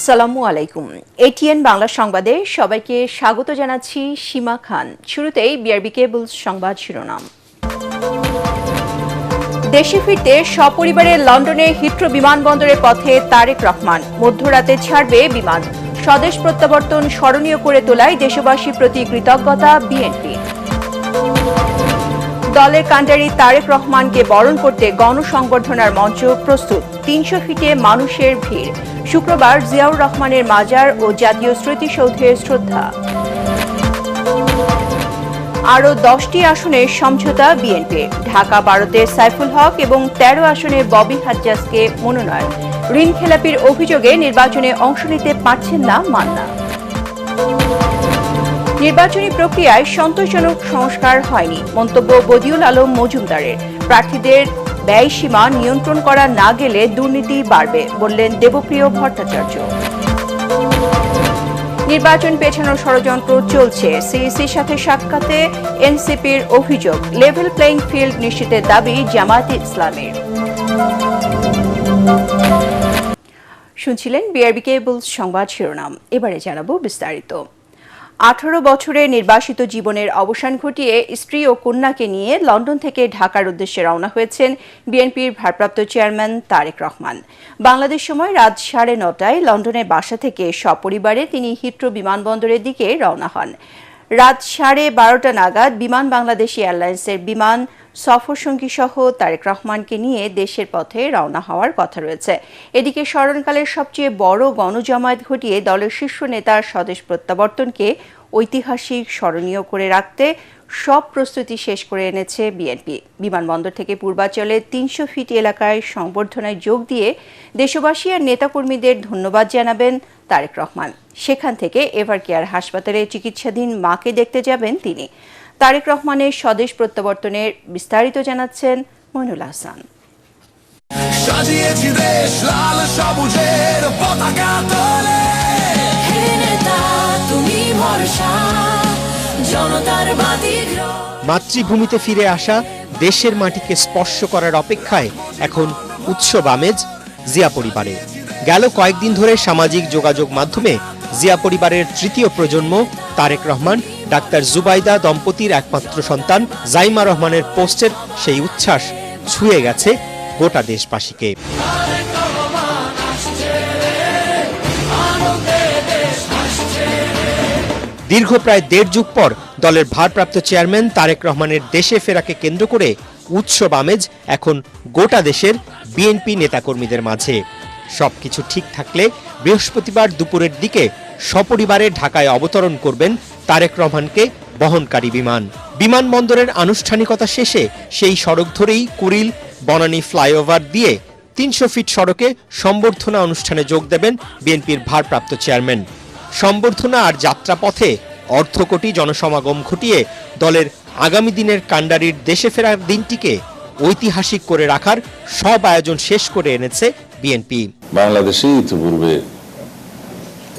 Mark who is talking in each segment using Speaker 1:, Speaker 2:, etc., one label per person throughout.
Speaker 1: আসসালামু আলাইকুম। এটিএন বাংলা সংবাদে সবাইকে স্বাগত জানাচ্ছি সীমা খান। শুরুতেই বিআরবি কেবলস সংবাদ শিরোনাম। দেশে ফিরতে সপরিবারে লন্ডনে হিথ্রো বিমানবন্দরের পথে তারেক রহমান। মধ্যরাতে ছাড়বে বিমান। স্বদেশ প্রত্যাবর্তন স্মরণীয় করে তোলায় দেশবাসীর প্রতি কৃতজ্ঞতা বিএনপি। দলের কাণ্ডারি তারেক রহমানকে বরণ করতে গণসংবর্ধনার মঞ্চ প্রস্তুত। ৩০০ ফিটে মানুষের ভিড়। শুক্রবার জিয়াউর রহমানের মাজার ও জাতীয় স্মৃতিসৌধে শ্রদ্ধা। আরও 10টি আসনে সমঝোতা বিএনপির। ঢাকা 12-তে সাইফুল হক এবং 13 আসনে ববি হাজ্জাজকে মনোনয়ন। ঋণ খেলাপির অভিযোগে নির্বাচনে অংশ নিতে পারছেন না মান্না। নির্বাচনী প্রক্রিয়ায় সন্তোষজনক সংস্কার হয়নি, মন্তব্য বদিউল আলম মজুমদারের। প্রার্থীদের ব্যয়সীমা নিয়ন্ত্রণ করা না গেলে দুর্নীতি বাড়বে, বললেন দেবপ্রিয় ভট্টাচার্য। নির্বাচন পেছানোর ষড়যন্ত্র চলছে, সিইসির সাথে সাক্ষাতে এনসিপির অভিযোগ। লেভেল প্লেইং ফিল্ড নিশ্চিতের দাবি জামায়াতে ইসলামের। শুনছিলেন বিআরবি কেবলস সংবাদ শিরোনাম। এবারে জানাবো বিস্তারিত। 18 বছরে নির্বাসিত জীবনের অবসান ঘটিয়ে স্ত্রী ও কন্যাকে নিয়ে লন্ডন থেকে ঢাকার উদ্দেশ্যে রওনা হয়েছেন বিএনপির ভারপ্রাপ্ত চেয়ারম্যান তারেক রহমান। বাংলাদেশ সময় রাত 9:30টায় লন্ডনের বাসা থেকে সপরিবারে তিনি হিথ্রো বিমানবন্দরের দিকে রওনা হন। রাত 12:30টা নাগাদ বিমান বাংলাদেশ এয়ারলাইন্সের বিমান সফরসঙ্গী সহ তারেক রহমানকে নিয়ে দেশের পথে রওনা হওয়ার কথা রয়েছে। এদিকে স্মরণকালের সবচেয়ে বড় গণজমায়েত ঘটিয়ে দলের শীর্ষ নেতার স্বদেশ প্রত্যাবর্তনকে ঐতিহাসিক স্মরণীয় করে রাখতে সব প্রস্তুতি শেষ করে এনেছে বিএনপি। বিমানবন্দর থেকে পূর্বাঞ্চলের 300 ফিট এলাকায় সংবর্ধনায় যোগ দিয়ে দেশবাসী আর নেতাকর্মীদের ধন্যবাদ জানাবেন তারেক রহমান। সেখান থেকে এভারকেয়ার হাসপাতালে চিকিৎসাধীন মাকে দেখতে যাবেন তিনি। তারেক রহমানের স্বদেশ প্রত্যাবর্তনের বিস্তারিত জানাচ্ছেন মইনুল হাসান।
Speaker 2: মাতৃভূমিতে ফিরে আসা, দেশের মাটিকে স্পর্শ করার অপেক্ষায় এখন উৎসব আমেজ জিয়া পরিবারে। গেল কয়েকদিন ধরে সামাজিক যোগাযোগ মাধ্যমে জিয়া পরিবারের তৃতীয় প্রজন্ম তারেক রহমান, ডাক্তার জুবাইদা দম্পতির একমাত্র সন্তান জাইমা রহমানের পোস্টের সেই উচ্ছ্বাস ছুঁয়ে গেছে গোটা দেশবাসীকে। দীর্ঘ প্রায় 1.5 যুগ পর দলের ভারপ্রাপ্ত চেয়ারম্যান তারেক রহমানের দেশে ফেরাকে কেন্দ্র করে উৎসব আমেজ এখন গোটা দেশের বিএনপি নেতাকর্মীদের মাঝে। সবকিছু ঠিক থাকলে বৃহস্পতিবার দুপুরের দিকে সপরিবারে ঢাকায় অবতরণ করবেন তারেক রহমানকে বহনকারী বিমান। বিমানবন্দরের আনুষ্ঠানিকতা শেষে সেই সড়ক ধরেই কুড়িল বনানী ফ্লাইওভার দিয়ে 300 ফিট সড়কে সম্বর্ধনা অনুষ্ঠানে যোগ দেবেন বিএনপির ভারপ্রাপ্ত চেয়ারম্যান। সম্বর্ধনা আর যাত্রাপথে অর্ধকোটি জনসমাগম ঘটিয়ে দলের আগামী দিনের কাণ্ডারির দেশে ফেরার দিনটিকে ঐতিহাসিক করে রাখার সব আয়োজন শেষ করে এনেছে বিএনপি।
Speaker 3: বাংলাদেশে ইতিপূর্বে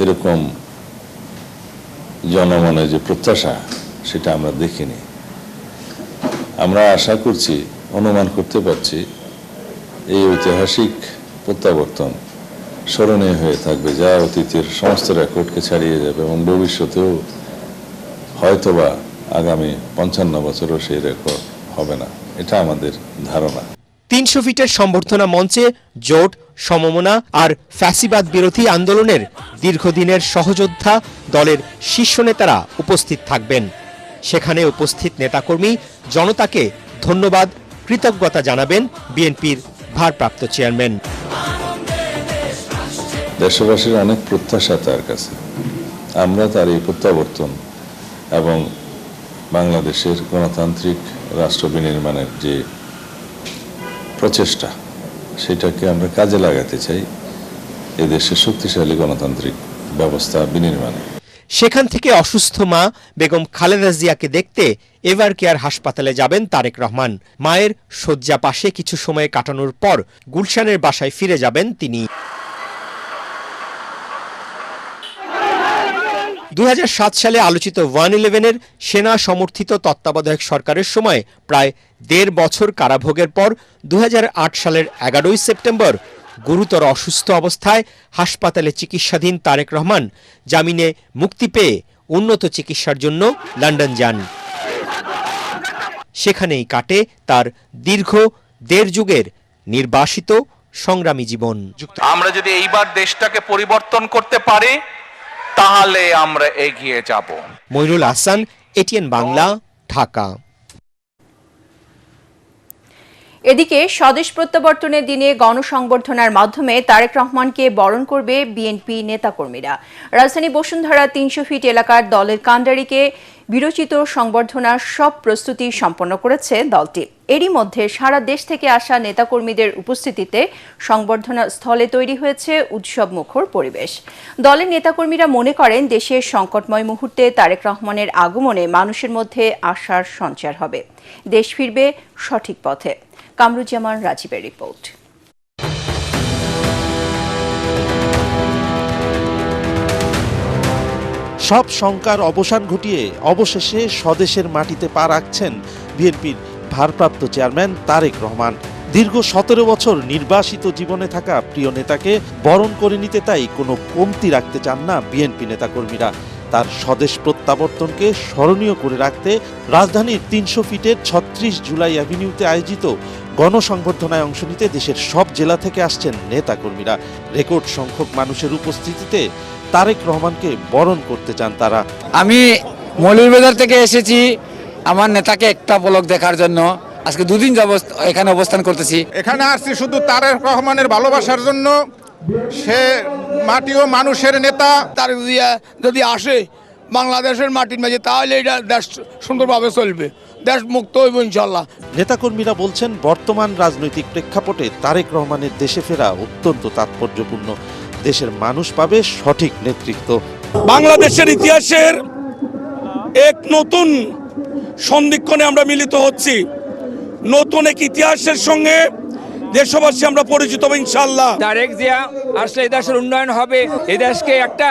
Speaker 3: এরকম জনমনে যে প্রত্যাশা সেটা আমরা দেখিনি। আমরা আশা করছি, অনুমান করতে পারছি এই ঐতিহাসিক প্রত্যাবর্তন স্মরণীয় হয়ে থাকবে, যা অতীতের সমস্ত রেকর্ডকে ছাড়িয়ে যাবে এবং ভবিষ্যতেও হয়তোবা আগামী 55 বছরও সেই রেকর্ড হবে না, এটা আমাদের ধারণা।
Speaker 2: 300 ফিটের সম্বর্ধনা মঞ্চে জোট, সমমনা আর ফ্যাসিবাদ বিরোধী আন্দোলনের দীর্ঘদিনের সহযোদ্ধা দলের শীর্ষ নেতারা উপস্থিত থাকবেন। সেখানে উপস্থিত নেতাকর্মী জনতাকে ধন্যবাদ, কৃতজ্ঞতা জানাবেন বিএনপির ভারপ্রাপ্ত চেয়ারম্যান।
Speaker 3: দেশবাসীর অনেক প্রত্যাশা তার কাছে। আমরা তার এই প্রত্যাবর্তন এবং বাংলাদেশের গণতান্ত্রিক রাষ্ট্র বিনির্মাণের যে প্রচেষ্টা, সেটাকে আমরা কাজে লাগাতে চাই এদেশের শক্তিশালী গণতান্ত্রিক ব্যবস্থা বিনির্মাণে।
Speaker 2: সেখান থেকে অসুস্থ মা বেগম খালেদা জিয়াকে দেখতে এভারকেয়ার হাসপাতালে যাবেন তারেক রহমান। মায়ের শয্যা পাশে কিছু সময় কাটানোর পর গুলশানের বাসায় ফিরে যাবেন তিনি। 2007 সালে আলোচিত 111-এর সেনা সমর্থিত তত্ত্বাবধায়ক সরকারের সময় প্রায় 1.5 বছর কারাভোগের পর 2008 সালের 11 সেপ্টেম্বর গুরুতর অসুস্থ অবস্থায় হাসপাতালে চিকিৎসাধীন তারেক রহমান জামিনে মুক্তি পেয়ে উন্নত চিকিৎসার জন্য লন্ডন যান। সেখানেই কাটে তার দীর্ঘ ১.৫ যুগের নির্বাসিত সংগ্রামী জীবন।
Speaker 4: আমরা যদি এইবার দেশটাকে পরিবর্তন করতে পারি তাহলে আমরা এগিয়ে যাব।
Speaker 2: মইনুল আহসান, এটিএন বাংলা, ঢাকা।
Speaker 1: এদিকে স্বদেশ প্রত্যাবর্তনের দিনে গণসংবর্ধনার মাধ্যমে তারেক রহমানকে বরণ করবে বিএনপি নেতাকর্মীরা। রাজধানী বসুন্ধরা ৩০০ ফিট এলাকার দলের কান্ডারিকে বিরচিত সংবর্ধনার সব প্রস্তুতি সম্পন্ন করেছে দলটি। এরই মধ্যে সারা দেশ থেকে আসা নেতাকর্মীদের উপস্থিতিতে সংবর্ধনা স্থলে তৈরি হয়েছে উৎসবমুখর পরিবেশ। দলের নেতাকর্মীরা মনে করেন দেশের সংকটময় মুহূর্তে তারেক রহমানের আগমনে মানুষের মধ্যে আশার সঞ্চার হবে, দেশ ফিরবে সঠিক পথে। কামরুজ্জামান রাজীবের রিপোর্ট।
Speaker 5: সব শঙ্কার অবসান ঘটিয়ে অবশেষে স্বদেশের মাটিতে পা রাখছেন বিএনপির ভারপ্রাপ্ত চেয়ারম্যান তারেক রহমান। দীর্ঘ ১৭ বছর নির্বাসিত জীবনে থাকা প্রিয় নেতাকে বরণ করে নিতে তাই কোনো কমতি রাখতে চান না বিএনপি নেতাকর্মীরা। তার স্বদেশ প্রত্যাবর্তনকে স্মরণীয় করে রাখতে রাজধানীর ৩০০ ফিটের ৩৬ জুলাই অ্যাভিনিউতে আয়োজিত গণসংবর্ধনায় অংশ নিতে দেশের সব জেলা থেকে আসছেন নেতাকর্মীরা। রেকর্ড সংখ্যক মানুষের উপস্থিতিতে তারেক রহমানকে বরণ করতে চান তারা।
Speaker 6: আমি মৌলভীবাজার থেকে এসেছি আমার নেতাকে একটা পলক দেখার জন্য। আজকে 2 দিন যাবত এখানে অবস্থান করতেছি।
Speaker 7: এখানে আসছি শুধু তারেক রহমানের ভালোবাসার জন্য। সে মাটি ও মানুষের নেতা।
Speaker 8: তারেক যদি আসে বাংলাদেশের মাটির মাঝে তাহলে এটা দেশ সুন্দরভাবে চলবে, দেশ মুক্ত হইব ইনশাল্লাহ।
Speaker 5: নেতাকর্মীরা বলছেন বর্তমান রাজনৈতিক প্রেক্ষাপটে তারেক রহমানের দেশে ফেরা অত্যন্ত তাৎপর্যপূর্ণ। দেশের মানুষ পাবে সঠিক নেতৃত্ব।
Speaker 9: বাংলাদেশের ইতিহাসের এক নতুন সন্ধিক্ষণে আমরা মিলিত হচ্ছি। নতুন এক ইতিহাসের সঙ্গে দেশবাসী আমরা পরিচিত হব ইনশাআল্লাহ।
Speaker 6: তারেক জিয়া আসলে এই দেশের উন্নয়ন হবে, এই দেশকে একটা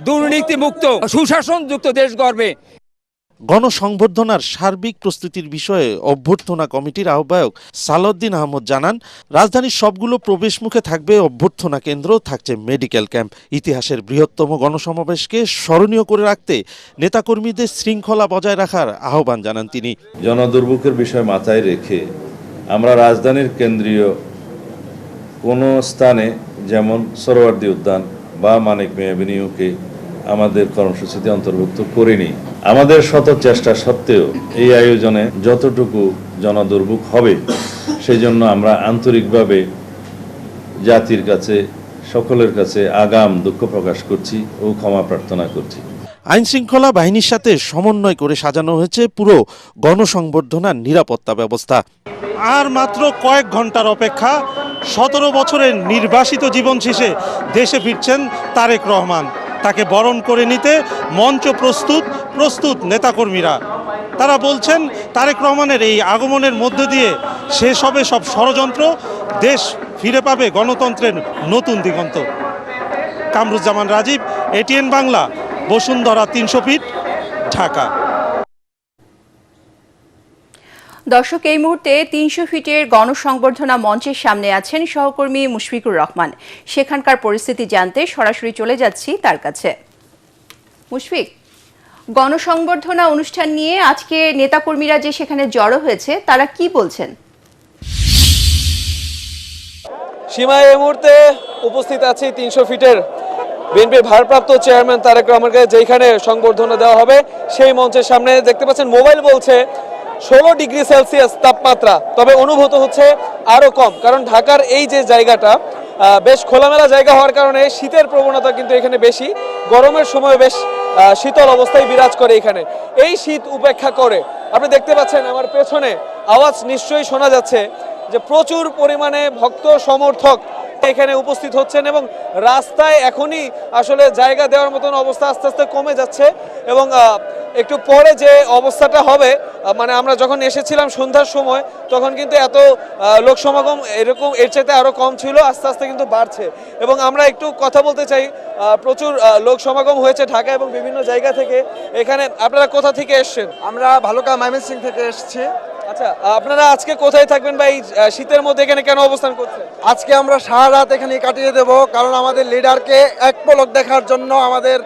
Speaker 6: দুর্নীতি মুক্ত সুশাসন যুক্ত দেশ গড়বে।
Speaker 5: গণসংবর্ধনার সার্বিক প্রস্তুতির বিষয়ে অভ্যর্থনা কমিটির আহ্বায়ক সালাউদ্দিন আহমদ জানান, রাজধানীর সবগুলো প্রবেশমুখে থাকবে অভ্যর্থনা কেন্দ্র, থাকছে মেডিকেল ক্যাম্প। ইতিহাসের বৃহত্তম গণসমাবেশকে স্মরণীয় করে রাখতে নেতাকর্মীদের শৃঙ্খলা বজায় রাখার আহ্বান জানান তিনি।
Speaker 3: জনদুর্ভোগের বিষয় মাথায় রেখে আমরা রাজধানীর কেন্দ্রীয় কোনো স্থানে যেমন সরোয়ার্দী উদ্যান বা মানিক মিয়া এভিনিউকে আমাদের কর্মসূচিতে অন্তর্ভুক্ত করিনি। আমাদের শত চেষ্টা সত্ত্বেও এই আয়োজনে যতটুকু জনদুর্ভোগ হবে সেই জন্য আমরা আন্তরিকভাবে জাতির কাছে, সকলের কাছে আগাম দুঃখ প্রকাশ করছি ও ক্ষমা প্রার্থনা করছি।
Speaker 5: আইনশৃঙ্খলা বাহিনীর সাথে সমন্বয় করে সাজানো হয়েছে পুরো গণসংবর্ধনার নিরাপত্তা ব্যবস্থা। আর মাত্র কয়েক ঘন্টার অপেক্ষা, ১৭ বছরের নির্বাসিত জীবন শেষে দেশে ফিরছেন তারেক রহমান। তাকে বরণ করে নিতে মঞ্চ প্রস্তুত নেতাকর্মীরা। তারা বলছেন তারেক রহমানের এই আগমনের মধ্য দিয়ে শেষ হবে সব ষড়যন্ত্র, দেশ ফিরে পাবে গণতন্ত্রের নতুন দিগন্ত। Kamruzzaman Rajib, ATN Bangla, Bashundhara ৩০০ feet, Dhaka.
Speaker 1: দর্শক, এই মুহূর্তে ৩০০ ফিটের গণসংবর্ধনা মঞ্চের সামনে আছেন সহকর্মী মুশফিকুর রহমান। সেখানকার পরিস্থিতি জানতে সরাসরি চলে যাচ্ছি তার কাছে। মুশফিক, গণসংবর্ধনা অনুষ্ঠান নিয়ে আজকে নেতাকর্মীরা যে সেখানে জড়ো হয়েছে তারা কি বলছেন?
Speaker 10: সীমা, এই মুহূর্তে উপস্থিত আছি ৩০০ ফিটের বিএনপির ভারপ্রাপ্ত চেয়ারম্যান তারেক রহমানকে যেখানে সংবর্ধনা দেওয়া হবে সেই মঞ্চের সামনে। দেখতে পাচ্ছেন মোবাইল বলছে 16 ডিগ্রি সেলসিয়াস তাপমাত্রা, তবে অনুভূত হচ্ছে আরো কম, কারণ ঢাকার এই যে জায়গাটা বেশ খোলামেলা জায়গা হওয়ার কারণে শীতের প্রবণতা কিন্তু এখানে বেশি। গরমের সময় বেশ শীতল অবস্থায় বিরাজ করে এখানে। এই শীত উপেক্ষা করে আপনি দেখতে পাচ্ছেন আমার পেছনে আওয়াজ নিশ্চয়ই শোনা যাচ্ছে যে প্রচুর পরিমাণে ভক্ত সমর্থক এখানে উপস্থিত হচ্ছেন এবং রাস্তায় এখনই আসলে জায়গা দেওয়ার মতন অবস্থা আস্তে আস্তে কমে যাচ্ছে এবং একটু পরে যে অবস্থাটা হবে, মানে আমরা যখন এসেছিলাম সন্ধ্যার সময় তখন কিন্তু এত লোক সমাগম এরকম এর চাইতে আরো কম ছিল, আস্তে আস্তে কিন্তু বাড়ছে। এবং আমরা একটু কথা বলতে চাই, প্রচুর লোক সমাগম হয়েছে ঢাকা এবং বিভিন্ন জায়গা থেকে। এখানে আপনারা কোথা থেকে এসেছেন?
Speaker 8: আমরা ভালুকা ময়মনসিংহ থেকে এসেছি।
Speaker 10: আচ্ছা, আপনারা আজকে কোথায় থাকবেন বা এই শীতের মধ্যে এখানে কেন অবস্থান করছেন?
Speaker 11: আজকে আমরা সারা রাত এখানে কাটিয়ে দেব, কারণ আমাদের লিডারকে এক পলক দেখার জন্য আমাদের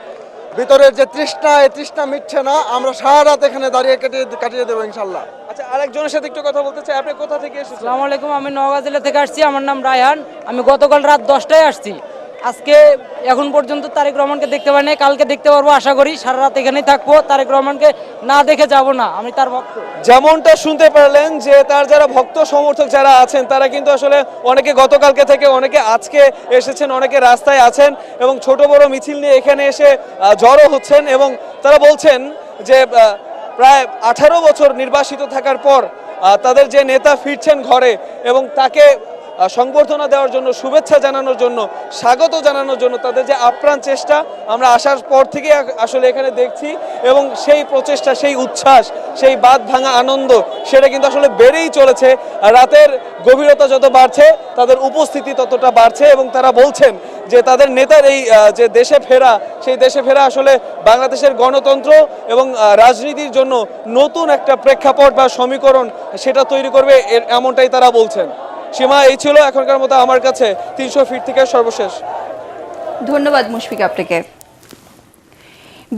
Speaker 11: ভিতরের যে তৃষ্ণা, এই তৃষ্ণা মিটছে না। আমরা সারা রাত এখানে দাঁড়িয়ে কাটিয়ে দেবো ইনশাল্লাহ।
Speaker 10: আচ্ছা, আরেকজনের সাথে একটু কথা বলতে চাই। আপনি কোথা থেকে এসেছেন?
Speaker 12: আসসালামু আলাইকুম, আমি নওগাঁ জেলা থেকে আসছি। আমার নাম রায়হান। আমি গতকাল রাত 10টায় আসছি। আজকে এখন পর্যন্ত তারেক রহমানকে দেখতে পাই নাই, কালকে দেখতে পারবো আশা করি। সারা রাত এখানেই থাকবো, তারেক রহমানকে না দেখে যাব না। আমি তার ভক্ত।
Speaker 10: যেমনটা শুনতে পারলেন যে তার যারা ভক্ত সমর্থক যারা আছেন তারা কিন্তু আসলে অনেকে গতকালকে থেকে, অনেকে আজকে এসেছেন, অনেকে রাস্তায় আছেন এবং ছোট বড় মিছিল নিয়ে এখানে এসে জড়ো হচ্ছেন এবং তারা বলছেন যে প্রায় 18 বছর নির্বাসিত থাকার পর তাদের যে নেতা ফিরছেন ঘরে এবং তাকে সংবর্ধনা দেওয়ার জন্য, শুভেচ্ছা জানানোর জন্য, স্বাগত জানানোর জন্য তাদের যে আপ্রাণ চেষ্টা আমরা আসার পর থেকে আসলে এখানে দেখছি এবং সেই প্রচেষ্টা, সেই উচ্ছ্বাস, সেই বাঁধ ভাঙা আনন্দ সেটা কিন্তু আসলে বেড়েই চলেছে। রাতের গভীরতা যত বাড়ছে তাদের উপস্থিতি ততটা বাড়ছে এবং তারা বলছেন যে তাদের নেতার এই যে দেশে ফেরা, সেই দেশে ফেরা আসলে বাংলাদেশের গণতন্ত্র এবং রাজনীতির জন্য নতুন একটা প্রেক্ষাপট বা সমীকরণ সেটা তৈরি করবে, এমনটাই তারা বলছেন। সীমা, এই ছিল এখনকার মতো আমার কাছে 300 ফিট থেকে সর্বশেষ।
Speaker 1: ধন্যবাদ মুশফিক আপনাকে।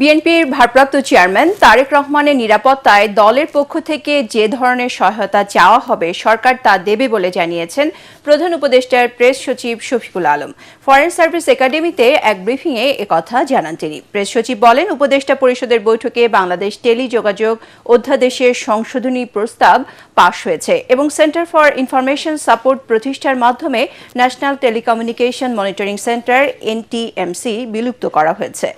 Speaker 1: বিএনপির ভারপ্রাপ্ত চেয়ারম্যান তারেক রহমানের নিরাপত্তায় দলের পক্ষ থেকে যে ধরনের সহায়তা চাওয়া হবে সরকার তা দেবে বলে জানিয়েছেন প্রধান উপদেষ্টার প্রেস সচিব শফিকুল আলম। ফরেন সার্ভিস একাডেমিতে এক ব্রিফিংয়ে একথা জানান তিনি। প্রেস সচিব বলেন, উপদেষ্টা পরিষদের বৈঠকে বাংলাদেশ টেলিযোগাযোগ অধ্যাদেশের সংশোধনী প্রস্তাব পাশ হয়েছে এবং সেন্টার ফর ইনফরমেশন সাপোর্ট প্রতিষ্ঠার মাধ্যমে national telecommunication monitoring centre NTMC বিলুপ্ত করা হয়েছে।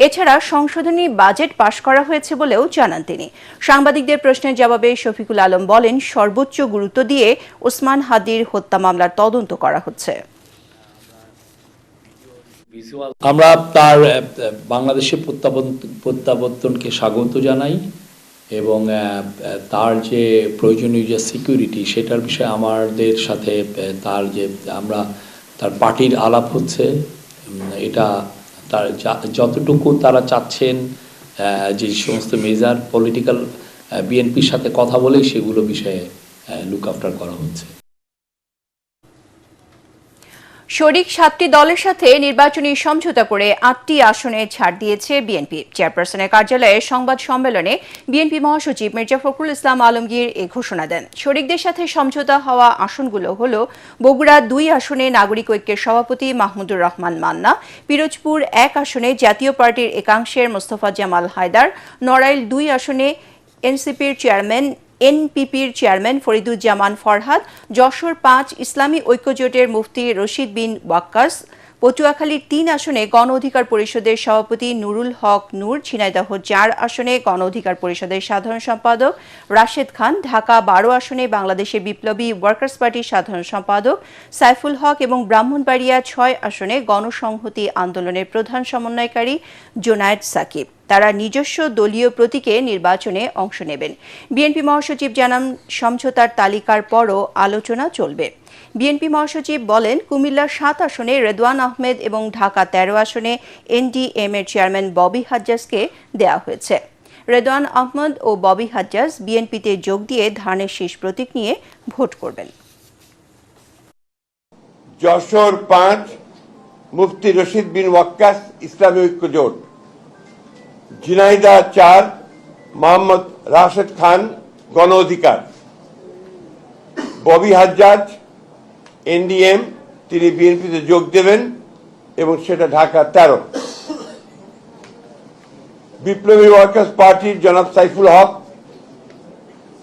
Speaker 1: এছাড়া সংশোধনী বাজেট পাশ করা হয়েছে বলেও জানান তিনি। সাংবাদিকদের প্রশ্নের জবাবে শফিকুল আলম বলেন, সর্বোচ্চ গুরুত্ব দিয়ে ওসমান হাদির হত্যা মামলার তদন্ত করা হচ্ছে।
Speaker 13: আমরা তার বাংলাদেশে প্রত্যাবর্তনকে স্বাগত জানাই এবং তার যে প্রয়োজনীয় যে সিকিউরিটি সেটার বিষয়ে আমাদের সাথে তার যে তার পার্টির আলাপ হচ্ছে। এটা তার যতটুকু তারা চাচ্ছেন যে সমস্ত মেজার পলিটিক্যাল বিএনপির সাথে কথা বলেই সেগুলো বিষয়ে লুক আফটার করা হচ্ছে।
Speaker 1: শরিক 7টি দলের সাথে নির্বাচনী সমঝোতা করে 8টি আসনে ছাড় দিয়েছে বিএনপি। চেয়ারপারসনের কার্যালয়ে সংবাদ সম্মেলনে বিএনপি মহাসচিব মির্জা ফখরুল ইসলাম আলমগীর এ ঘোষণা দেন। শরিকদের সাথে সমঝোতা হওয়া আসনগুলো হল বগুড়া 2 আসনে নাগরিক ঐক্যের সভাপতি মাহমুদুর রহমান মান্না, পিরোজপুর 1 আসনে জাতীয় পার্টির একাংশের মোস্তফা জামাল হায়দার, নড়াইল 2 আসনে এনপিপির চেয়ারম্যান ফরিদুজ্জামান ফরহাদ, যশোর 5 ইসলামী ঐক্যজোটের মুফতি রশিদ বিন ওয়াক্কাস, পটুয়াখালীর 3 আসনে গণ অধিকার পরিষদের সভাপতি নুরুল হক নূর, ঝিনাইদহ 4 আসনে গণ অধিকার পরিষদের সাধারণ সম্পাদক রাশেদ খান, ঢাকা 12 আসনে বাংলাদেশের বিপ্লবী ওয়ার্কার্স পার্টির সাধারণ সম্পাদক সাইফুল হক এবং ব্রাহ্মণবাড়িয়া 6 আসনে গণসংহতি আন্দোলনের প্রধান সমন্বয়কারী জোনায়েদ সাকিব। তারা নিজস্ব দলীয় প্রতীকে নির্বাচনে অংশ নেবেন। বিএনপি মহাসচিব জানান, সমঝোতার তালিকার পরও আলোচনা চলবে। বিএনপি মহাসচিব বলেন, কুমিল্লার 7 আসনে রেদওয়ান আহমেদ এবং ঢাকা 13 আসনে এনডিএম এর চেয়ারম্যান ববি হাজ্জাজকে দেওয়া হয়েছে। রেদওয়ান আহমেদ ও ববি হাজ্জাজ বিএনপিতে যোগ দিয়ে ধানের শীষ প্রতীক নিয়ে ভোট করবেন।
Speaker 14: যশোর 5 মুফতি রশিদ বিন ওয়াক্কাস ইসলামী ঐক্য জোট, ঝিনাইদহ 4 মোহাম্মদ রাশেদ খান গণ অধিকার, ববি হাজ্জাজ এনডিএম তিনি বিএনপিতে যোগ দেবেন এবং সেটা ঢাকা 13। বিপ্লবী ওয়ার্কার্স পার্টির জনাব সাইফুল হক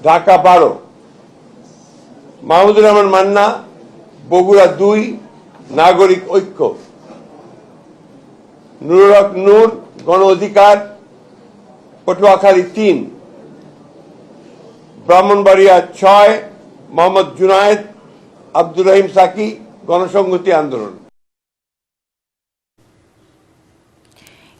Speaker 14: ঢাকা 12, মাহমুদুর রহমান মান্না বগুড়া 2 নাগরিক ঐক্য, নুরুল হক নূর গণ অধিকার পটুয়াখালী 3, ব্রাহ্মণবাড়িয়া 6 মোহাম্মদ জুনায়েদ আব্দুর রহিম সাকি গণসংহতি আন্দোলন।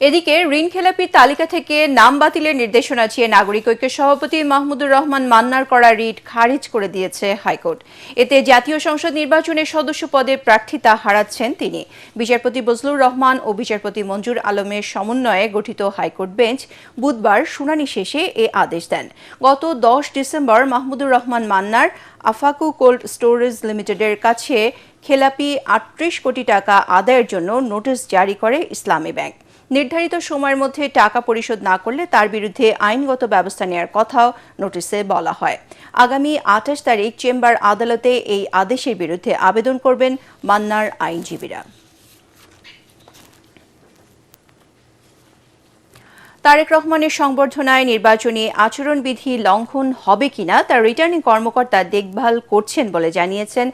Speaker 1: এদিকে ঋণ খেলাপির তালিকা থেকে নাম বাতিলের নির্দেশনা চেয়ে নাগরিক ঐক্যের সভাপতি মাহমুদুর রহমান মান্নার করা রিট খারিজ করে দিয়েছে হাইকোর্ট। এতে জাতীয় সংসদ নির্বাচনের সদস্য পদে প্রার্থিতা হারাচ্ছেন তিনি। বিচারপতি বজলুর রহমান ও বিচারপতি মঞ্জুর আলমের সমন্বয়ে গঠিত হাইকোর্ট বেঞ্চ বুধবার শুনানি শেষে এ আদেশ দেন। গত 10 ডিসেম্বর মাহমুদুর রহমান মান্নার আফাকু কোল্ড স্টোরেজ লিমিটেডের কাছে খেলাপি 38 কোটি টাকা আদায়ের জন্য নোটিশ জারি করে ইসলামী ব্যাংক। নির্ধারিত সময়ের মধ্যে টাকা পরিশোধ না করলে তার বিরুদ্ধে আইনগত ব্যবস্থা নেওয়ার কথাও নোটিশে বলা হয়। আগামী 28 তারিখ চেম্বার আদালতে এই আদেশের বিরুদ্ধে আবেদন করবেন মান্নার আইনজীবীরা। তারেক রহমানের সংবর্ধনায় নির্বাচনী আচরণবিধি লঙ্ঘন হবে কিনা তার রিটার্নিং কর্মকর্তা দেখভাল করছেন বলে জানিয়েছেন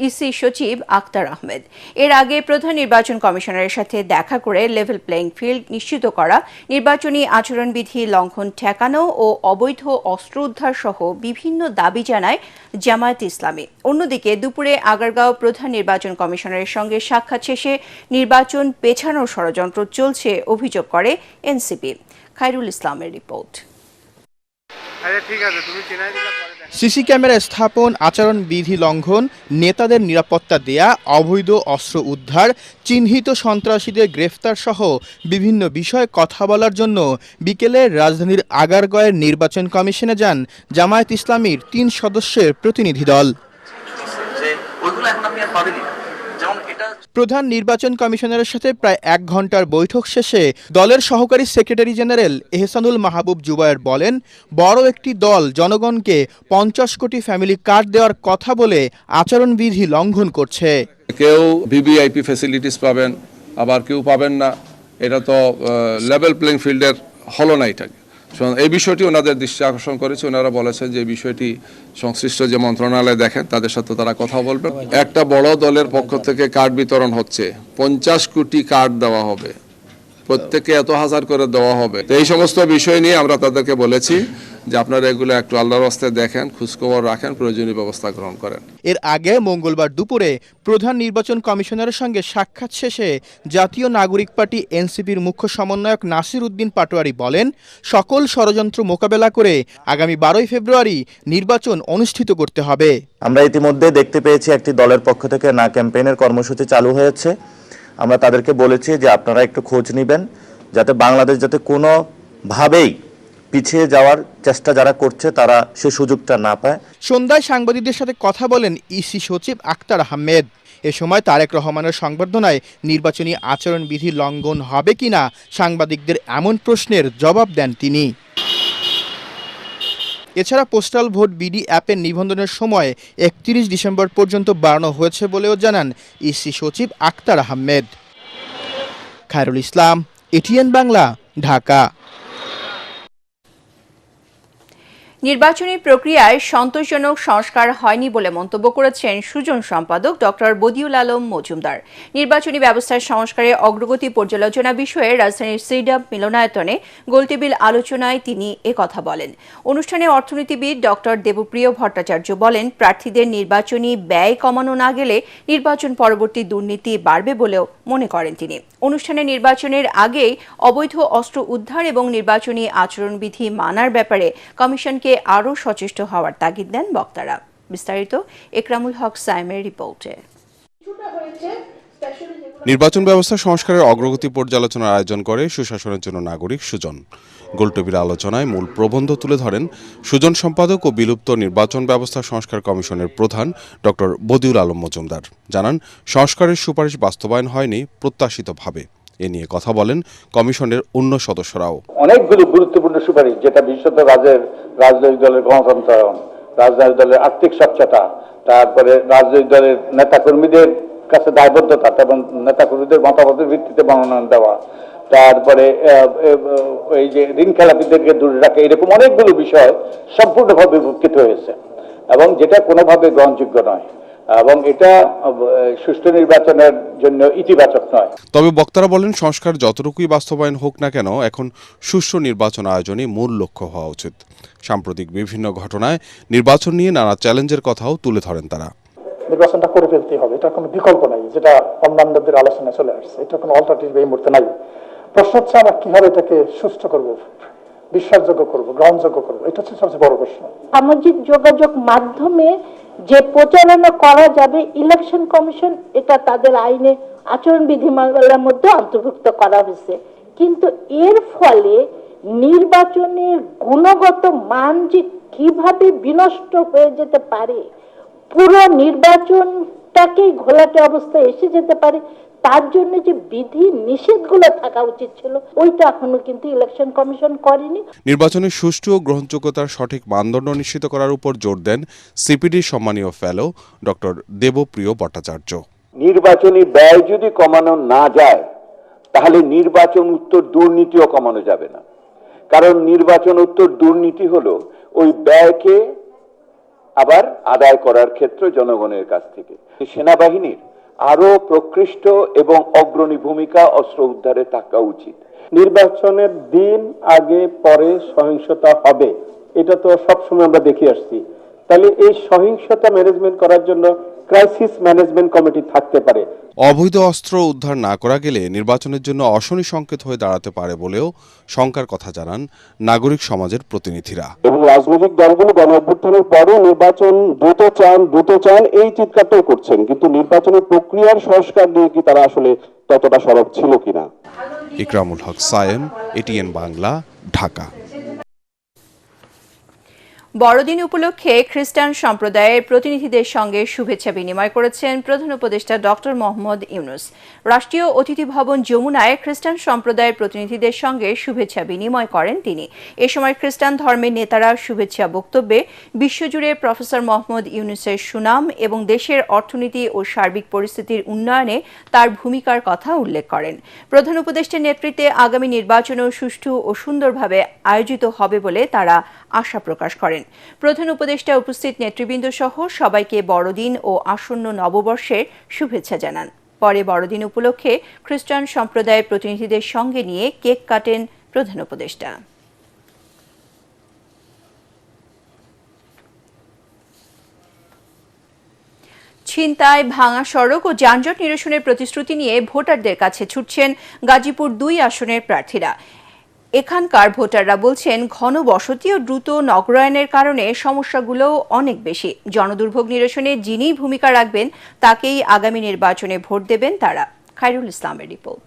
Speaker 1: ইসি সচিব আক্তার আহমেদ। এর আগে প্রধান নির্বাচন কমিশনারের সাথে দেখা করে লেভেল প্লেইং ফিল্ড নিশ্চিত করা, নির্বাচনী আচরণবিধি লঙ্ঘন ঠেকানো ও অবৈধ অস্ত্র উদ্ধার সহ বিভিন্ন দাবি জানায় জামায়াতে ইসলামী। অন্যদিকে দুপুরে আগারগাঁও প্রধান নির্বাচন কমিশনারের সঙ্গে সাক্ষাৎ শেষে নির্বাচন পেছানোর ষড়যন্ত্র চলছে অভিযোগ করে এনসিপি। খায়রুল ইসলামের রিপোর্ট।
Speaker 15: সিসি ক্যামেরা স্থাপন, আচরণবিধি লঙ্ঘন, নেতাদের নিরাপত্তা দেয়া, অবৈধ অস্ত্র উদ্ধার, চিহ্নিত সন্ত্রাসীদের গ্রেফতার সহ বিভিন্ন বিষয়ে কথা বলার জন্য বিকেলে রাজধানীর আগারগাঁওয়ের নির্বাচন কমিশনে যান জামায়াত ইসলামীর 3 সদস্যের প্রতিনিধি দল। প্রধান নির্বাচন কমিশনারের সাথে প্রায় 1 ঘন্টার বৈঠক শেষে দলের সহকারী সেক্রেটারি জেনারেল এহসানুল মাহবুব জুবায়ের বলেন, বড় একটি দল জনগণকে 50 কোটি ফ্যামিলি কার্ড দেওয়ার কথা বলে আচরণবিধি লঙ্ঘন করছে।
Speaker 16: কেউ ভিভিআইপি ফ্যাসিলিটিস পাবেন, আবার কেউ পাবেন না। এটা তো লেভেল প্লেইং ফিল্ডের হলো না। এটাকে এই বিষয়টি ওনাদের দৃষ্টি আকর্ষণ করেছে। ওনারা বলেছেন যে এই বিষয়টি সংশ্লিষ্ট যে মন্ত্রণালয় দেখেন তাদের সাথে তারা কথা বলবেন। একটা বড় দলের পক্ষ থেকে কার্ড বিতরণ হচ্ছে, 50 কোটি কার্ড দেওয়া হবে, প্রত্যেকে এত হাজার করে দেওয়া হবে। তো এই সমস্ত বিষয় নিয়ে আমরা তাদেরকে বলেছি যে আপনারা এগুলো একটু আল্লাহর রাস্তায় দেখেন, খোঁজখবর রাখেন, প্রয়োজনীয় ব্যবস্থা গ্রহণ করেন।
Speaker 15: এর আগে মঙ্গলবার দুপুরে প্রধান নির্বাচন কমিশনারের সঙ্গে সাক্ষাৎ শেষে জাতীয় নাগরিক পার্টি এনসিপির মুখ্য সমন্বয়ক নাসির উদ্দিন পাটোয়ারি বলেন, সকল ষড়যন্ত্র মোকাবেলা করে আগামী 12 ফেব্রুয়ারি নির্বাচন অনুষ্ঠিত করতে হবে।
Speaker 17: আমরা ইতিমধ্যে দেখতে পেয়েছি একটি দলের পক্ষ থেকে না ক্যাম্পেইনের কর্মসূচি চালু হয়েছে। আমরা তাদেরকে বলেছি যে আপনারা একটু খোঁজ নেবেন, যাতে বাংলাদেশ যাতে কোনোভাবেই পিছিয়ে যাওয়ার চেষ্টা যারা করছে তারা সে সুযোগটা না পায়।
Speaker 15: সন্ধ্যায় সাংবাদিকদের সাথে কথা বলেন ইসি সচিব আক্তার আহমেদ। এ সময় তারেক রহমানের সংবর্ধনায় নির্বাচনী আচরণবিধি লঙ্ঘন হবে কিনা সাংবাদিকদের এমন প্রশ্নের জবাব দেন তিনি। এছাড়া পোস্টাল ভোট বিডি অ্যাপের নিবন্ধনের সময় 31 ডিসেম্বর পর্যন্ত বাড়ানো হয়েছে বলেও জানান ইসি সচিব আক্তার আহমেদ। খায়রুল ইসলাম, এটিএন বাংলা, ঢাকা।
Speaker 1: নির্বাচনী প্রক্রিয়ায় সন্তোষজনক সংস্কার হয়নি বলে মন্তব্য করেছেন সুজন সম্পাদক ডক্টর বদিউল আলম মজুমদার। নির্বাচনী ব্যবস্থার সংস্কারে অগ্রগতি পর্যালোচনা বিষয়ে রাজধানীর সিডাব মিলনায়তনে গোলটেবিল আলোচনায় তিনি একথা বলেন। অনুষ্ঠানে অর্থনীতিবিদ ডক্টর দেবপ্রিয় ভট্টাচার্য বলেন, প্রার্থীদের নির্বাচনী ব্যয় কমানো না গেলে নির্বাচন পরবর্তী দুর্নীতি বাড়বে বলেও মনে করেন তিনি। অনুষ্ঠানে নির্বাচনের আগেই অবৈধ অস্ত্র উদ্ধার এবং নির্বাচনী আচরণবিধি মানার ব্যাপারে কমিশনকে আরও সচেষ্ট হওয়ার তাগিদ দেন বক্তারা। বিস্তারিত একরামুল হক সাইমের রিপোর্টে।
Speaker 18: নির্বাচন ব্যবস্থা সংস্কারের অগ্রগতি পর্যালোচনার আয়োজন করে সুশাসনের জন্য নাগরিক সুজন। গোলটেবিল আলোচনায় মূল প্রবন্ধ তুলে ধরেন সুজন সম্পাদক ও বিলুপ্ত নির্বাচন ব্যবস্থা সংস্কার কমিশনের প্রধান ডক্টর বদিউল আলম মজুমদার। জানান, সংস্কারের সুপারিশ বাস্তবায়ন হয়নি প্রত্যাশিতভাবে। এ নিয়ে কথা বলেন কমিশনের অন্য সদস্যরাও।
Speaker 19: অনেকগুলো গুরুত্বপূর্ণ সুপারিশ, যেটা বিশেষত রাজনৈতিক দলের গণতন্ত্রায়ন, রাজনৈতিক দলের আর্থিক স্বচ্ছতা, তারপরে রাজনৈতিক দলের নেতাকর্মীদের কাছে দায়বদ্ধতা এবং নেতাকর্মীদের মতামতের ভিত্তিতে মনোনয়ন দেওয়া, তারপরে এই যে ঋণ খেলাপিদেরকে দূরে রাখা, এরকম অনেকগুলো বিষয় সম্পূর্ণভাবে উপেক্ষিত হয়েছে এবং যেটা কোনোভাবে গ্রহণযোগ্য নয় এবং এটা সুষ্ঠু নির্বাচনের জন্য ইতিবাচক নয়।
Speaker 18: তবে বক্তারা বলেন, সংস্কার যতটুকুই বাস্তবায়ন হোক না কেন, এখন সুষ্ঠু নির্বাচন আয়োজনই মূল লক্ষ্য হওয়া উচিত। সাম্প্রতিক বিভিন্ন ঘটনায় নির্বাচন নিয়ে নানা চ্যালেঞ্জের কথাও তুলে ধরেন তারা।
Speaker 20: নির্বাচনটা করে ফেলতে হবে, এটা কোনো বিকল্প নাই, যেটা অন্যান্যদের আলোচনায় চলে আসছে, এটা কোনো অল্টারনেটিভ এই মুহূর্তে নাই। প্রশ্ন হচ্ছে আমরা কিভাবে এটাকে সুস্থ করব, বিশ্বাসযোগ্য করব, গ্রহণযোগ্য করব, এটা হচ্ছে সবচেয়ে বড় প্রশ্ন।
Speaker 21: সামাজিক যোগাযোগ মাধ্যমে যে প্রচারণা করা যাবে, ইলেকশন কমিশন এটা তাদের আইনে আচরণ বিধিমালার মধ্যে অন্তর্ভুক্ত করা হয়েছে, কিন্তু এর ফলে নির্বাচনের গুণগত মান যে কিভাবে বিনষ্ট হয়ে যেতে পারে, পুরো নির্বাচনটাকেই ঘোলাটে অবস্থায় এসে যেতে পারে, তার জন্য যে বিধি নিষেধগুলো থাকা উচিত ছিল ওইটা এখনো কিন্তু ইলেকশন কমিশন করেনি।
Speaker 18: নির্বাচনের সুষ্ঠু ও গ্রহণযোগ্যতার সঠিক মানদণ্ড নিশ্চিত করার উপর জোর দেন সিপিডি সম্মানীয় ফেলো ডক্টর দেবপ্রিয় ভট্টাচার্য।
Speaker 22: নির্বাচনী ব্যয় যদি কমানো না যায় তাহলে নির্বাচন উত্তর দুর্নীতিও কমানো যাবে না, কারণ নির্বাচন উত্তর দুর্নীতি হলো ওই ব্যয়কে আবার আদায় করার ক্ষেত্রে জনগণের কাছ থেকে। সেনাবাহিনীর আরো প্রকৃষ্ট এবং অগ্রণী ভূমিকা অস্ত্র উদ্ধারে থাকা উচিত।
Speaker 20: নির্বাচনের দিন আগে পরে সহিংসতা হবে, এটা তো সবসময় আমরা দেখে আসছি। তাহলে এই সহিংসতা ম্যানেজমেন্ট করার জন্য ক্রাইসিস ম্যানেজমেন্ট কমিটি থাকতে পারে।
Speaker 18: অবৈধ অস্ত্র উদ্ধার না করা গেলে নির্বাচনের জন্য অশনি সংকেত হয়ে দাঁড়াতে পারে বলেও শঙ্কার কথা জানান নাগরিক সমাজের প্রতিনিধিরা।
Speaker 20: এবং রাজনৈতিক দলগুলো গণ অভ্যুত্থানের পরে নির্বাচন দ্রুত চান এই চিৎকারটাই করছেন, কিন্তু নির্বাচনের প্রক্রিয়ার সংস্কার নিয়ে কি তারা আসলে ততটা সরব ছিল কিনা।
Speaker 18: ইকরামুল হক সায়েম, এটিএন বাংলা, ঢাকা।
Speaker 1: বড়দিন উপলক্ষে খ্রিস্টান সম্প্রদায়ের প্রতিনিধিদের সঙ্গে শুভেচ্ছা বিনিময় করেছেন প্রধান উপদেষ্টা ডক্টর মোহাম্মদ ইউনূস। রাষ্ট্রীয় অতিথি ভবন যমুনায় খ্রিস্টান সম্প্রদায়ের প্রতিনিধিদের সঙ্গে শুভেচ্ছা বিনিময় করেন তিনি। এ সময় খ্রিস্টান ধর্মের নেতারা শুভেচ্ছা বক্তব্যে বিশ্বজুড়ে প্রফেসর মোহাম্মদ ইউনূসের সুনাম এবং দেশের অর্থনীতি ও সার্বিক পরিস্থিতির উন্নয়নে তার ভূমিকার কথা উল্লেখ করেন। প্রধান উপদেষ্টার নেতৃত্বে আগামী নির্বাচনও সুষ্ঠু ও সুন্দরভাবে আয়োজিত হবে বলে তারা আশা প্রকাশ করেন। প্রধান উপদেষ্টা উপস্থিত নেতৃবৃন্দ সহ সবাইকে বড়দিন ও আসন্ন নববর্ষের শুভেচ্ছা জানান। পরে বড়দিন উপলক্ষে খ্রিস্টান সম্প্রদায়ের প্রতিনিধিদের সঙ্গে নিয়ে কেক কাটেন প্রধান উপদেষ্টা। ছিনতাই, ভাঙা সড়ক ও যানজট নিরসনের প্রতিশ্রুতি নিয়ে ভোটারদের কাছে ছুটছেন গাজীপুর ২ আসনের প্রার্থীরা। এখানকার ভোটাররা বলছেন, ঘন বসতি ও দ্রুত নগরায়নের কারণে সমস্যাগুলো অনেক বেশি। জনদুর্ভোগ নিরসনে যিনি ভূমিকা রাখবেন তাকেই আগামী নির্বাচনে ভোট দেবেন তারা। খায়রুল ইসলামের রিপোর্ট।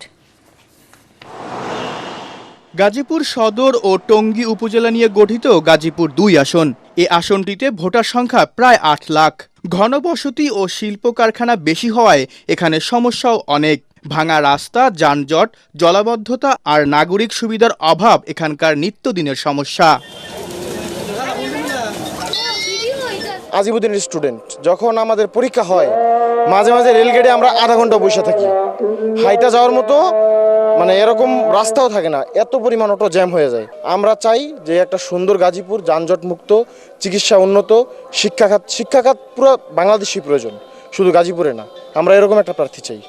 Speaker 15: গাজীপুর সদর ও টঙ্গী উপজেলা নিয়ে গঠিত গাজীপুর ২ আসন। এ আসনটিতে ভোটার সংখ্যা প্রায় ৮ লাখ। ঘনবসতি ও শিল্প কারখানা বেশি হওয়ায় এখানে সমস্যাও অনেক। ভাঙা রাস্তা, যানজট, জলাবদ্ধতা আর নাগরিক সুবিধার অভাব এখানকার নিত্যদিনের সমস্যা।
Speaker 11: আজিমুদ্দিনের স্টুডেন্ট, যখন আমাদের পরীক্ষা হয় মাঝে মাঝে রেলগেটে আমরা আধা ঘন্টা বসে থাকি, হাইটা যাওয়ার মতো মানে এরকম রাস্তাও থাকে না, এত পরিমাণ অটো জ্যাম হয়ে যায়। আমরা চাই যে একটা সুন্দর গাজীপুর, যানজট মুক্ত, চিকিৎসা উন্নত, শিক্ষাখাত পুরো বাংলাদেশই প্রয়োজন, শুধু গাজীপুরে না। আমরা এরকম একটা প্রার্থী চাই।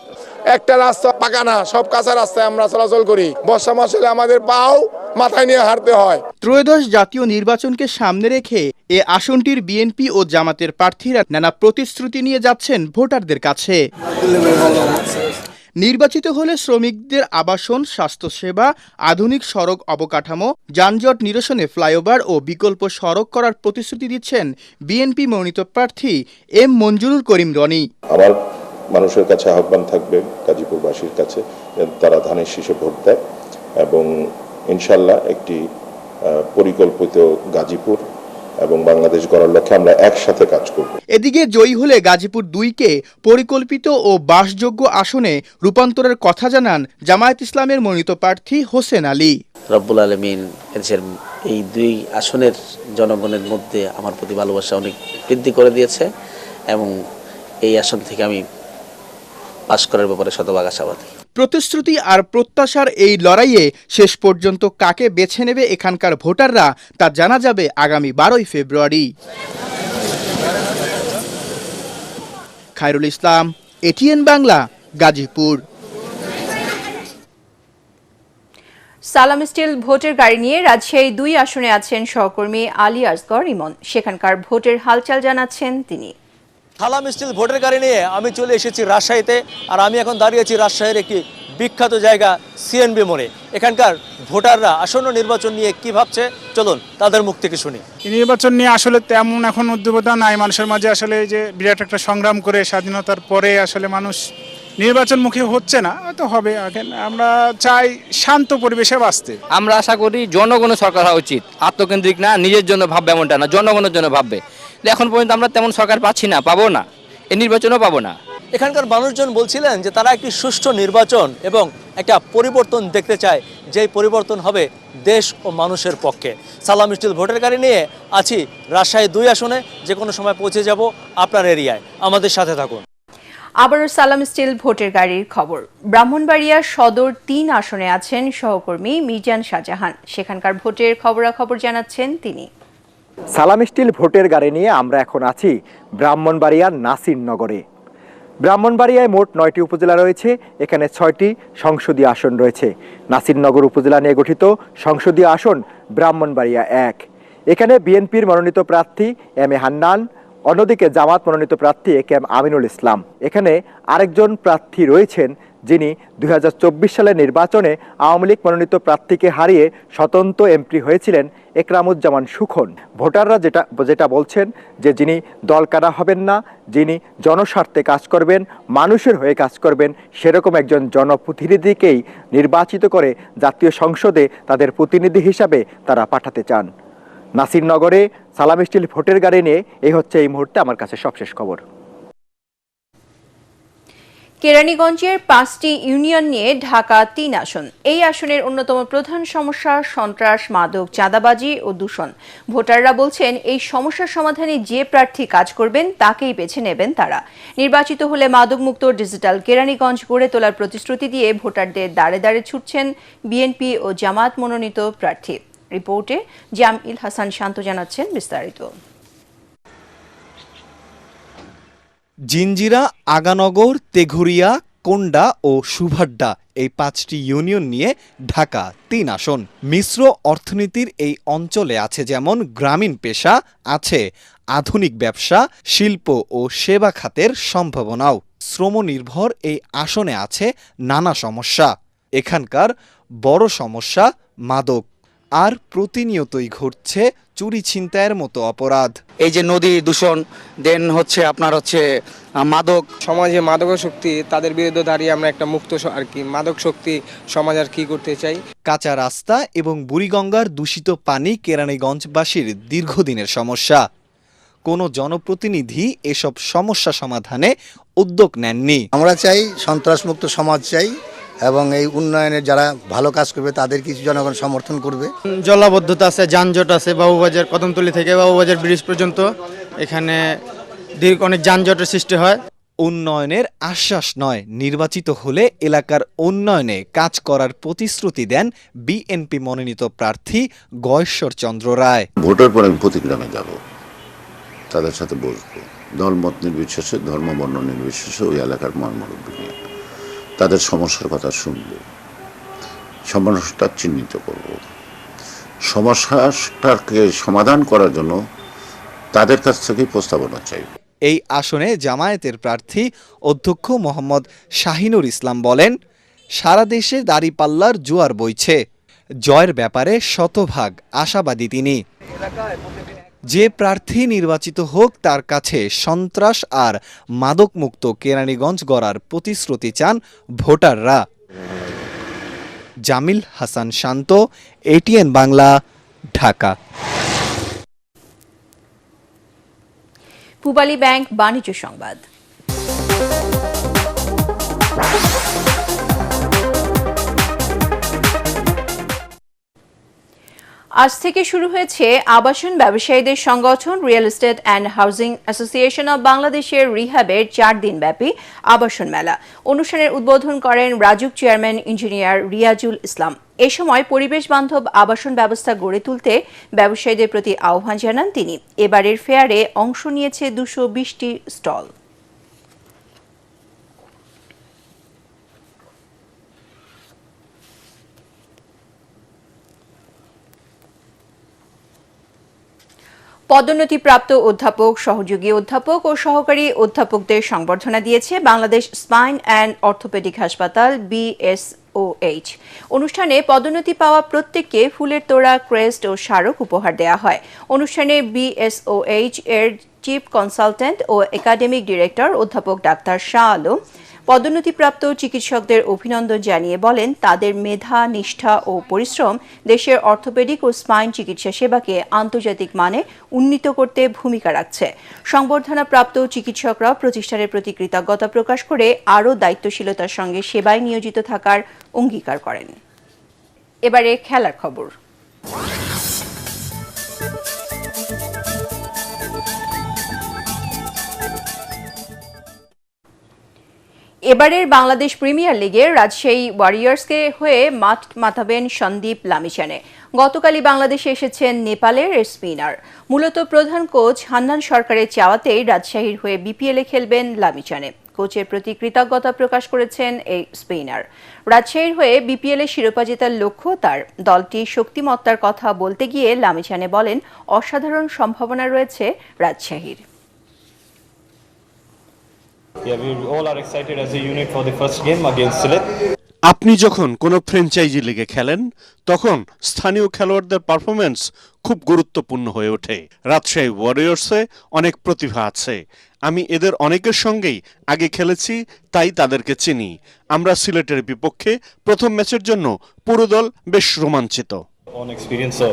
Speaker 7: একটা রাস্তা পাকা না, সব কাঁচা রাস্তায় আমরা চলাচল করি। বর্ষা মাস হলে আমাদের পাও মাথায় নিয়ে হাঁটতে হয়।
Speaker 15: ত্রয়োদশ জাতীয় নির্বাচনকে সামনে রেখে এ আসনটির বিএনপি ও জামাতের প্রার্থীরা নানা প্রতিশ্রুতি নিয়ে যাচ্ছেন ভোটারদের কাছে। নির্বাচিত হলে শ্রমিকদের আবাসন, স্বাস্থ্যসেবা, আধুনিক সড়ক অবকাঠামো, যানজট নিরসনে ফ্লাইওভার ও বিকল্প সড়ক করার প্রতিশ্রুতি দিচ্ছেন বিএনপি মনোনীত প্রার্থী এম মঞ্জুরুল করিম রনি।
Speaker 23: আমার মানুষের কাছে আহ্বান থাকবে, গাজীপুরবাসীর কাছে, তারা ধানের শীষে ভোট দেয় এবং ইনশাল্লাহ একটি পরিকল্পিত গাজীপুর এবং বাংলাদেশ গড়ার লক্ষ্যে আমরা একসাথে কাজ করব।
Speaker 15: এদিকে জয়ী হলে গাজীপুর ২কে পরিকল্পিত ও বাসযোগ্য আসনে রূপান্তরের কথা জানান জামায়াত ইসলামের মনোনীত প্রার্থী হোসেন আলী।
Speaker 24: রব্বুল আলামিন এই ২ আসনের জনগণের মধ্যে আমার প্রতি ভালোবাসা অনেক বৃদ্ধি করে দিয়েছে এবং এই আসন থেকে আমি পাস করার ব্যাপারে শতভাগ আশাবাদী।
Speaker 15: প্রতিশ্রুতি আর প্রত্যাশার এই লড়াইয়ে শেষ পর্যন্ত কাকে বেছে নেবে এখানকার ভোটাররা তা জানা যাবে আগামী ১২ই ফেব্রুয়ারি। খায়রুল ইসলাম, এটিএন বাংলা, গাজীপুর।
Speaker 1: সালাম স্টিল ভোটের গাড়ি নিয়ে রাজশাহী ২ আসনে আছেন সহকর্মী আলী আসগর ইমন। সেখানকার ভোটের হালচাল জানাচ্ছেন তিনি।
Speaker 25: সালাম স্টিল ভোটের গাড়ি নিয়ে আমি চলে এসেছি রাজশাহীতে, আর আমি এখন দাঁড়িয়েছি রাজশাহীর একটি
Speaker 2: বিখ্যাত জায়গা সিএনবি মোড়ে। এখানকার ভোটাররা আসন্ন নির্বাচন নিয়ে কি ভাবছে চলুন তাদের মুখ থেকে শুনি।
Speaker 4: নির্বাচন নিয়ে আসলে তেমন এখন উদ্যোগতা নাই মানুষের মাঝে। আসলে এই যে বিরাট একটা সংগ্রাম করে স্বাধীনতার পরে আসলে মানুষ নির্বাচনমুখী হচ্ছে না, হয়তো হবে। আমরা চাই শান্ত পরিবেশে বাঁচতে।
Speaker 6: আমরা আশা করি জনগণের সরকার হওয়া উচিত, আত্মকেন্দ্রিক না, নিজের জন্য ভাববে এমনটা না, জনগণের জন্য ভাববে। এখন পর্যন্ত আমরা তেমন সরকার পাচ্ছি না, পাবো না, এই নির্বাচনও পাবো না।
Speaker 2: এখানকার মানুষজন বলছিলেন যে তারা একটি সুষ্ঠু নির্বাচন এবং একটা পরিবর্তন দেখতে চায়, যেই পরিবর্তন হবে দেশ ও মানুষের পক্ষে। সালাম স্টিল ভোটের গাড়ি নিয়ে আছি রাজশাহী 2 আসনে, যে কোনো সময় পৌঁছে যাব আপনার এরিয়ায়, আমাদের সাথে থাকুন।
Speaker 1: আবারও সালাম স্টিল ভোটের গাড়ির খবর। ব্রাহ্মণবাড়িয়া সদর 3 আসনে আছেন সহকর্মী মিজান শাহজাহান। সেখানকার ভোটের খবরাখবর জানাচ্ছেন তিনি।
Speaker 9: সালাম স্টিল ভোটের গাড়ি নিয়ে আমরা এখন আছি ব্রাহ্মণবাড়িয়ার নাসিরনগরে। ব্রাহ্মণবাড়িয়ায় মোট 9টি উপজেলা রয়েছে, এখানে 6টি সংসদীয় আসন রয়েছে। নাসিরনগর উপজেলা নিয়ে গঠিত সংসদীয় আসন ব্রাহ্মণবাড়িয়া 1। এখানে বিএনপির মনোনীত প্রার্থী এম এ হান্নান, অন্যদিকে জামাত মনোনীত প্রার্থী এ কে এম আমিনুল ইসলাম। এখানে আরেকজন প্রার্থী রয়েছেন যিনি 2024 সালের নির্বাচনে আওয়ামী লীগ মনোনীত প্রার্থীকে হারিয়ে স্বতন্ত্র এমপি হয়েছিলেন একরামুজ্জামান সুখন। ভোটাররা যেটা বলছেন যে যিনি দল কাটা হবেন না, যিনি জনস্বার্থে কাজ করবেন, মানুষের হয়ে কাজ করবেন, সেরকম একজন জনপ্রতিনিধিকেই নির্বাচিত করে জাতীয় সংসদে তাদের প্রতিনিধি হিসাবে তারা পাঠাতে চান। নাসিরনগরে সালাম স্টিল ভোটের গাড়ি নিয়ে এই হচ্ছে এই মুহূর্তে আমার কাছে সবশেষ খবর।
Speaker 1: কেরানীগঞ্জের 5টি ইউনিয়ন নিয়ে ঢাকা 3 আসন। এই আসনের অন্যতম প্রধান সমস্যা সন্ত্রাস, মাদক, চাঁদাবাজি ও দূষণ। ভোটাররা বলছেন এই সমস্যার সমাধানে যে প্রার্থী কাজ করবেন তাকেই বেছে নেবেন তারা। নির্বাচিত হলে মাদকমুক্ত ডিজিটাল কেরানীগঞ্জ গড়ে তোলার প্রতিশ্রুতি দিয়ে ভোটারদের দাঁড়ে দাঁড়ে ছুটছেন বিএনপি ও জামাত মনোনীত প্রার্থী। রিপোর্টে জামিল হাসান শান্ত জানাচ্ছেন বিস্তারিত।
Speaker 25: জিঞ্জিরা, আগানগর, তেঘুরিয়া, কোন্ডা ও সুভাড্ডা এই 5টি ইউনিয়ন নিয়ে ঢাকা 3 আসন। মিশ্র অর্থনীতির এই অঞ্চলে আছে যেমন গ্রামীণ পেশা, আছে আধুনিক ব্যবসা, শিল্প ও সেবা খাতের সম্ভাবনাও। শ্রমনির্ভর এই আসনে আছে নানা সমস্যা। এখানকার বড় সমস্যা মাদক, আর প্রতিনিয়তই ঘটছে চুরি ছিনতাইয়ের মতো অপরাধ।
Speaker 6: এই যে নদী দূষণ, দেন হচ্ছে আপনার হচ্ছে মাদক।
Speaker 26: সমাজে মাদকাসক্তি, তাদের বিরুদ্ধে দাঁড়িয়ে আমরা একটা মুক্ত আর কি মাদক শক্তি সমাজ আর কি করতে চাই।
Speaker 25: কাঁচা রাস্তা এবং বুড়িগঙ্গার দূষিত পানি কেরানীগঞ্জবাসীর দীর্ঘদিনের সমস্যা। কোনো জনপ্রতিনিধি এসব সমস্যা সমাধানে উদ্যোগ নেননি।
Speaker 27: আমরা চাই সন্ত্রাসমুক্ত সমাজ চাই এবং এই উন্নয়নের যারা ভালো কাজ করবে তাদের কিছু জনগণ সমর্থন করবে।
Speaker 28: জলাবদ্ধতা আছে, যানজট আছে। বাবুবাজার কদমতলী থেকে বাবুবাজার ব্রিজ পর্যন্ত এখানে অনেক যানজটের সৃষ্টি হয়।
Speaker 25: উন্নয়নের আশ্বাস নয়, নির্বাচিত হলে এলাকার উন্নয়নে কাজ করার প্রতিশ্রুতি দেন বিএনপি মনোনীত প্রার্থী গয়েশ্বর চন্দ্র রায়।
Speaker 29: ভোটের পর আমি প্রতিগ্রামে যাব, তাদের সাথে বসবো, দলমত নির্বিশেষে, ধর্ম বর্ণ নির্বিশেষে ওই এলাকার মর্মরূপী নিয়ে তাদের সমস্যার কথা শুনব, সমস্যাটা চিহ্নিত করব, সমস্যাটাকে সমাধান করার জন্য তাদের কাছ থেকে প্রস্তাবনা চাইব।
Speaker 25: এই আসনে জামায়াতের প্রার্থী অধ্যক্ষ মোহাম্মদ শাহিনুর ইসলাম বলেন, সারা দেশে দাঁড়িপাল্লার জোয়ার বইছে, জয়ের ব্যাপারে শতভাগ আশাবাদী তিনি। যে প্রার্থী নির্বাচিত হোক তার কাছে সন্ত্রাস আর মাদকমুক্ত কেরানীগঞ্জ গড়ার প্রতিশ্রুতি চান ভোটাররা। জামিল হাসান শান্ত, এটিএন বাংলা, ঢাকা।
Speaker 1: পূবালী ব্যাংক বাণিজ্য সংবাদ। আজ থেকে শুরু হয়েছে আবাসন ব্যবসায়ীদের সংগঠন real estate and housing association of বাংলাদেশের রিহ্যাবের 4 দিনব্যাপী আবাসন মেলা। অনুষ্ঠানের উদ্বোধন করেন রাজুক চেয়ারম্যান ইঞ্জিনিয়ার রিয়াজুল ইসলাম। এ সময় পরিবেশ বান্ধব আবাসন ব্যবস্থা গড়ে তুলতে ব্যবসায়ীদের প্রতি আহ্বান জানান তিনি। এবারের ফেয়ারে অংশ নিয়েছে 220টি স্টল। পদোন্নতিপ্রাপ্ত অধ্যাপক, সহযোগী অধ্যাপক ও সহকারী অধ্যাপকদের সংবর্ধনা দিয়েছে বাংলাদেশ স্পাইন অ্যান্ড অর্থোপেডিক হাসপাতাল BSOH। অনুষ্ঠানে পদোন্নতি পাওয়া প্রত্যেককে ফুলের তোড়া, ক্রেস্ট ও স্মারক উপহার দেওয়া হয়। অনুষ্ঠানে BSOH এর চিফ কনসালটেন্ট ও একাডেমিক ডিরেক্টর অধ্যাপক ডাক্তার শাহ আলম পদোন্নতিপ্রাপ্ত চিকিৎসকদের অভিনন্দন জানিয়ে বলেন, তাদের মেধা, নিষ্ঠা ও পরিশ্রম দেশের অর্থোপেডিক ও স্পাইন চিকিৎসা সেবাকে আন্তর্জাতিক মানে উন্নীত করতে ভূমিকা রাখছে। সংবর্ধনাপ্রাপ্ত চিকিৎসকরা প্রতিষ্ঠানের প্রতি কৃতজ্ঞতা প্রকাশ করে আরও দায়িত্বশীলতার সঙ্গে সেবায় নিয়োজিত থাকার অঙ্গীকার করেন। এবারে খেলার খবর। এবারের বাংলাদেশ প্রিমিয়ার লিগের রাজশাহী ওয়ারিয়র্সকে হয়ে মাঠ মাতাবেন সন্দীপ লামিছানে। গতকালই বাংলাদেশে এসেছেন নেপালের স্পিনার। মূলত প্রধান কোচ হান্নান সরকারের চাওয়াতেই রাজশাহীর হয়ে বিপিএলে খেলবেন লামিছানে। কোচের প্রতি কৃতজ্ঞতা প্রকাশ করেছেন এই স্পিনার। রাজশাহীর হয়ে বিপিএলে শিরোপা জেতার লক্ষ্য তার। দলটি শক্তিমত্তার কথা বলতে গিয়ে লামিছানে বলেন, অসাধারণ সম্ভাবনা রয়েছে রাজশাহীর।
Speaker 3: আপনি যখন কোনো ফ্র্যাঞ্চাইজি লিগে খেলেন তখন স্থানীয় খেলোয়াড়দের পারফরমেন্স খুব গুরুত্বপূর্ণ হয়ে ওঠে। রাজশাহী ওয়ারিয়র্সে অনেক প্রতিভা আছে। আমি এদের অনেকের সঙ্গেই আগে খেলেছি, তাই তাদেরকে চিনি। আমরা সিলেটের বিপক্ষে প্রথম ম্যাচের জন্য পুরো দল বেশ রোমাঞ্চিত।
Speaker 5: On experience, so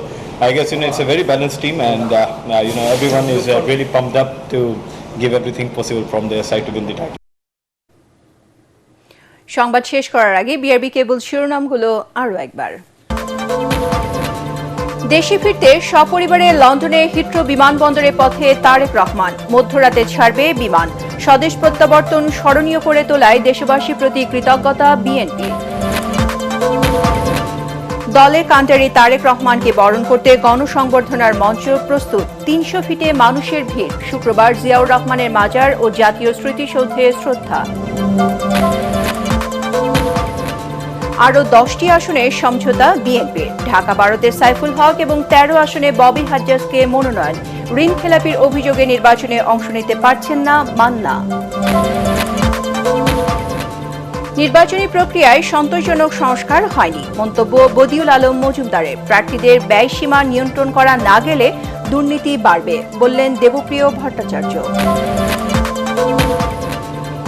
Speaker 5: I guess it's a very balanced team, and everyone is really pumped up to give everything possible from their side to win the title.
Speaker 1: সংবাদ শেষ করার আগে বিআরবি কেবল শিরোনামগুলো আরও একবার। দেশে ফিরতে সপরিবারে লন্ডনে হিথ্রো বিমানবন্দরের পথে তারেক রহমান। মধ্যরাতে ছাড়বে বিমান। স্বদেশ প্রত্যাবর্তন স্মরণীয় করে তোলায় দেশবাসীর প্রতি কৃতজ্ঞতা বিএনপি। দলের কান্ডারি তারেক রহমানকে বরণ করতে গণসংবর্ধনার মঞ্চ প্রস্তুত। ৩০০ ফিটে মানুষের ভিড়। শুক্রবার জিয়াউর রহমানের মাজার ও জাতীয় স্মৃতিসৌধে শ্রদ্ধা। আরও 10টি আসনে সমঝোতা বিএনপির। ঢাকা 12-তে সাইফুল হক এবং 13 আসনে ববি হাজ্জাজকে মনোনয়ন। ঋণ খেলাপির অভিযোগে নির্বাচনে অংশ নিতে পারছেন না মান্না। নির্বাচনী প্রক্রিয়ায় সন্তোষজনক সংস্কার হয়নি, মন্তব্য বদিউল আলম মজুমদারের। প্রার্থীদের ব্যয়সীমা নিয়ন্ত্রণ করা না গেলে দুর্নীতি বাড়বে, বললেন দেবপ্রিয় ভট্টাচার্য।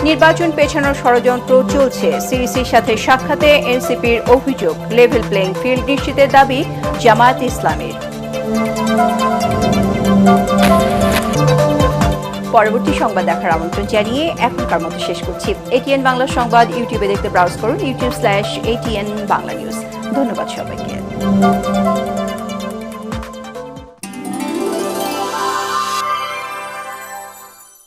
Speaker 1: নির্বাচন পেছানোর ষড়যন্ত্র চলছে। সিরিসির সাথে সাক্ষাতে এনসিপির অভিযোগ। লেভেল প্লেইং ফিল্ড নিশ্চিতের দাবি জামায়াত ইসলামের। পরবর্তী সংবাদ দেখার আমন্ত্রণ জানিয়ে এখনকার মতো শেষ করছি। ATN বাংলা সংবাদ ইউটিউবে দেখতে ব্রাউজ করুন youtube/ATN বাংলা নিউজ। ধন্যবাদ সবাইকে।